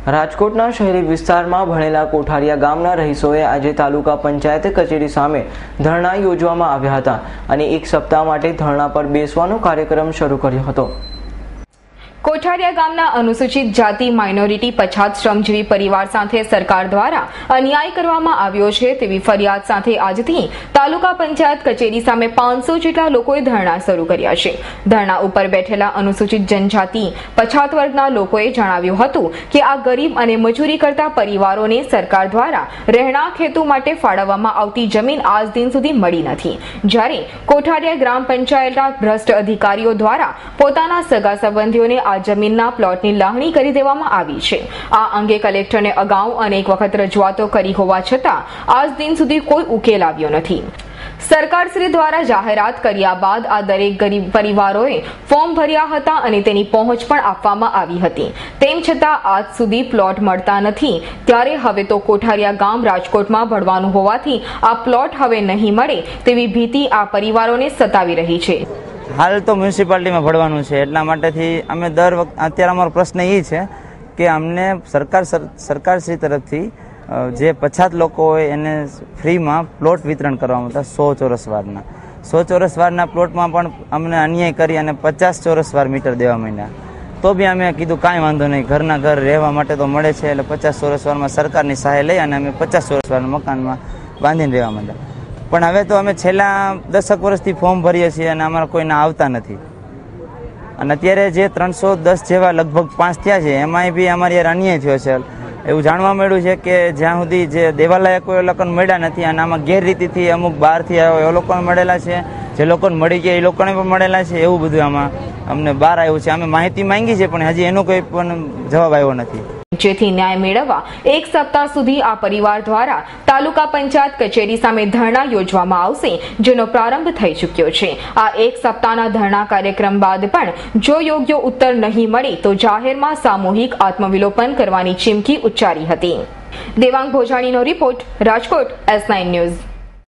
રાજકોટના શહેરી વિસ્તારમાં ભણેલા કોઠારિયા ગામના રહીશોએ આજે તાલુકા પંચાયત કચેરી સામે ધરણા યોજવામાં આવ્યા હતા અને એક સપ્તાહ માટે ધરણા પર બેસવાનો કાર્યક્રમ શરૂ કર્યો હતો। કોઠારિયા ગામના અનુસૂચિત જાતિ માઇનોરિટી પછાત શ્રમજીવી પરિવાર સાથે સરકાર દ્વારા અન્યાય કરવામાં આવ્યો છે તેવી ફરિયાદ સાથે આજથી તાલુકા પંચાયત કચેરી સામે 500 જેટલા લોકોએ ધરણા શરૂ કર્યા છે। ધરણા ઉપર બેઠેલા અનુસૂચિત જનજાતિ પછાત વર્ગના લોકોએ જણાવ્યું હતું કે આ ગરીબ અને મજૂરી કરતા પરિવારોને સરકાર દ્વારા રહેણાંક હેતુ માટે ફાળવવામાં આવતી જમીન આજ દિન સુધી મળી નથી, જ્યારે કોઠારિયા ગ્રામ પંચાયતના ભ્રષ્ટ અધિકારીઓ દ્વારા પોતાના સગા સંબંધીઓને આ જમીનના પ્લોટની લાગણી કરી દેવામાં આવી છે। આ અંગે કલેક્ટરને અગાઉ અનેક વખત રજૂઆતો કરી હોવા છતાં આજ દિન સુધી કોઈ ઉકેલ આવ્યો નથી। સરકારશ્રી દ્વારા જાહેરાત કર્યા બાદ આ દરેક ગરીબ પરિવારોએ ફોર્મ ભર્યા હતા અને તેની પહોંચ પણ આપવામાં આવી હતી, તેમ છતાં આજ સુધી પ્લોટ મળતા નથી। ત્યારે હવે તો કોઠારિયા ગામ રાજકોટમાં ભળવાનું હોવાથી આ પ્લોટ હવે નહીં મળે તેવી ભીતિ આ પરિવારોને સતાવી રહી છે। હાલ તો મ્યુનિસિપાલિટીમાં ભરવાનું છે, એટલા માટેથી અમે દર વખત અત્યારે અમારો પ્રશ્ન એ છે કે અમને સરકારશ્રી તરફથી જે પછાત લોકો હોય એને ફ્રીમાં પ્લોટ વિતરણ કરવામાં હતા 100 ચોરસ વારના। 100 ચોરસ વારના પ્લોટમાં પણ અમને અન્યાય કરી અને 50 ચોરસ વાર મીટર દેવા માંડ્યા। તો બી અમે કીધું કાંઈ વાંધો નહીં, ઘરના ઘર રહેવા માટે તો મળે છે, એટલે 50 ચોરસ વારમાં સરકારની સહાય લઈ અને અમે 50 ચોરસ વારના મકાનમાં બાંધીને રહેવા માંડ્યા। પણ હવે તો અમે છેલ્લા 10 વર્ષથી ફોર્મ ભરીએ છીએ અને અમારા કોઈના આવતા નથી અને અત્યારે જે 310 જેવા લગભગ 5 થયા છે એમાંય બી અમારી યાર અન્યાય થયો છે। એવું જાણવા મળ્યું છે કે જ્યાં સુધી જે દેવાલાયક કોઈ લોકોને મળ્યા નથી અને આમાં ગેરરીતિથી અમુક બહારથી આવ્યો એ લોકોને મળેલા છે, જે લોકોને મળી ગયા એ લોકોને પણ મળેલા છે, એવું બધું આમાં અમને બહાર આવ્યું છે। અમે માહિતી માંગી છે પણ હજી એનો કોઈ પણ જવાબ આવ્યો નથી, જેથી ન્યાય મેળવવા એક સપ્તાહ સુધી આ પરિવાર દ્વારા તાલુકા પંચાયત કચેરી સામે ધરણા યોજવામાં આવશે, જેનો પ્રારંભ થઈ ચૂક્યો છે। આ એક સપ્તાહના ધરણા કાર્યક્રમ બાદ પણ જો યોગ્ય ઉત્તર નહીં મળે તો જાહેરમાં સામૂહિક આત્મવિલોપન કરવાની ચીમકી ઉચ્ચારી હતી। દેવાંગ ભોજાણીનો રિપોર્ટ, રાજકોટ, S9 ન્યૂઝ।